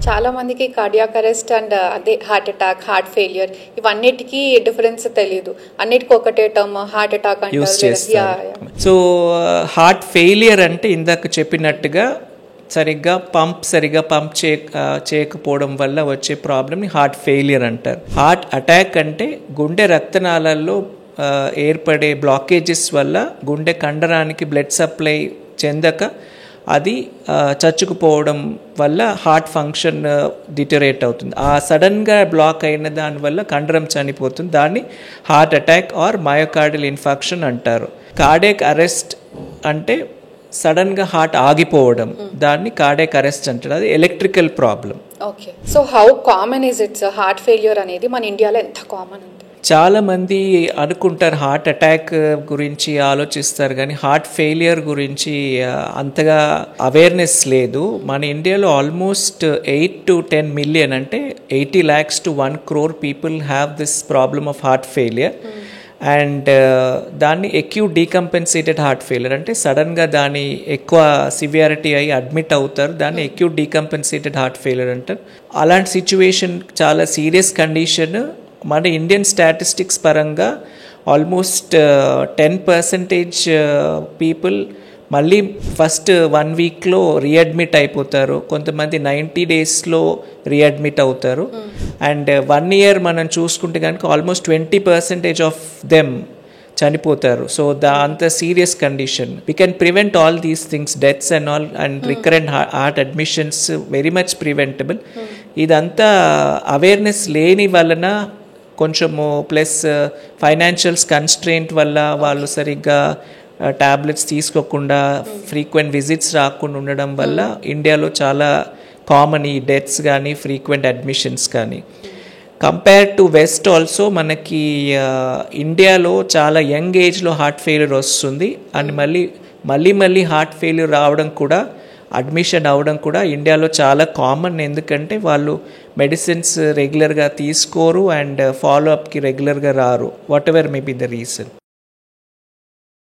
చాలా మందికి cardiac arrest and అదే హార్ట్ అటాక్, హార్ట్ ఫెయిలియర్ ఇవన్నిటికీ డిఫరెన్స్ తెలియదు. అన్నిటికీ ఒకటే టర్మ్ హార్ట్ అటాక్ అంటారు. సో హార్ట్ ఫెయిలియర్ అంటే ఇందాక చెప్పినట్టుగా సరిగ్గా పంప్ చేయకపోవడం వల్ల వచ్చే ప్రాబ్లమ్ని హార్ట్ ఫెయిలియర్ అంటారు. హార్ట్ అటాక్ అంటే గుండె రక్తనాళాల్లో ఏర్పడే బ్లాకేజెస్ వల్ల గుండె కండరానికి బ్లడ్ సప్లై చెందక అది చచ్చుకుపోవడం వల్ల హార్ట్ ఫంక్షన్ డిటరేట్ అవుతుంది. ఆ సడన్గా బ్లాక్ అయిన దానివల్ల కండరం చనిపోతుంది. దాన్ని heart attack or myocardial infarction అంటారు. కార్డియాక్ అరెస్ట్ అంటే సడన్గా హార్ట్ ఆగిపోవడం, దాన్ని కార్డియాక్ అరెస్ట్ అంటారు. అది electrical problem. Okay, so how common is it's heart failure అనేది మన ఇండియాలో ఎంత కామన్ ఉంది? చాలా మంది అనుకుంటారు హార్ట్ అటాక్ గురించి ఆలోచిస్తారు, కానీ హార్ట్ ఫెయిలియర్ గురించి అంతగా అవేర్నెస్ లేదు. మన ఇండియాలో ఆల్మోస్ట్ 8 to 10 million అంటే 80 lakhs to 1 crore people have this problem of heart failure. And దాన్ని అక్యూట్ డీకంపెన్సేటెడ్ హార్ట్ ఫెయిలియర్ అంటే సడన్గా దాని ఎక్కువ సివియారిటీ అయ్యి అడ్మిట్ అవుతారు. దాన్ని అక్యూట్ డీకంపెన్సేటెడ్ హార్ట్ ఫెయిలియర్ అంటారు. అలాంటి సిచ్యువేషన్ చాలా సీరియస్ కండిషన్. మన ఇండియన్ స్టాటిస్టిక్స్ పరంగా ఆల్మోస్ట్ 10% పీపుల్ మళ్ళీ ఫస్ట్ 1 weekలో రీఅడ్మిట్ అయిపోతారు. కొంతమంది 90 daysలో రీఅడ్మిట్ అవుతారు. అండ్ 1 year మనం చూసుకుంటే కనుక ఆల్మోస్ట్ 20% ఆఫ్ దెమ్ చనిపోతారు. సో అంత serious condition. We can prevent all these things, deaths and all and recurrent heart admissions very much preventable. ఇదంతా అవేర్నెస్ లేని వలన కొంచెము, ప్లస్ ఫైనాన్షియల్స్ కన్స్ట్రెయింట్ వల్ల వాళ్ళు సరిగ్గా టాబ్లెట్స్ తీసుకోకుండా ఫ్రీక్వెంట్ విజిట్స్ రాకుండా ఉండడం వల్ల ఇండియాలో చాలా కామన్ ఈ డెత్స్ కానీ ఫ్రీక్వెంట్ అడ్మిషన్స్ కానీ. కంపేర్ టు వెస్ట్ ఆల్సో మనకి ఇండియాలో చాలా యంగ్ ఏజ్లో హార్ట్ ఫెయిల్యూర్ వస్తుంది. అండ్ మళ్ళీ హార్ట్ ఫెయిల్యూర్ రావడం కూడా, అడ్మిషన్ అవ్వడం కూడా ఇండియాలో చాలా కామన్. ఎందుకంటే వాళ్ళు మెడిసిన్స్ రెగ్యులర్గా తీసుకోరు అండ్ ఫాలో అప్కి రెగ్యులర్గా రారు, what ever may be the reason.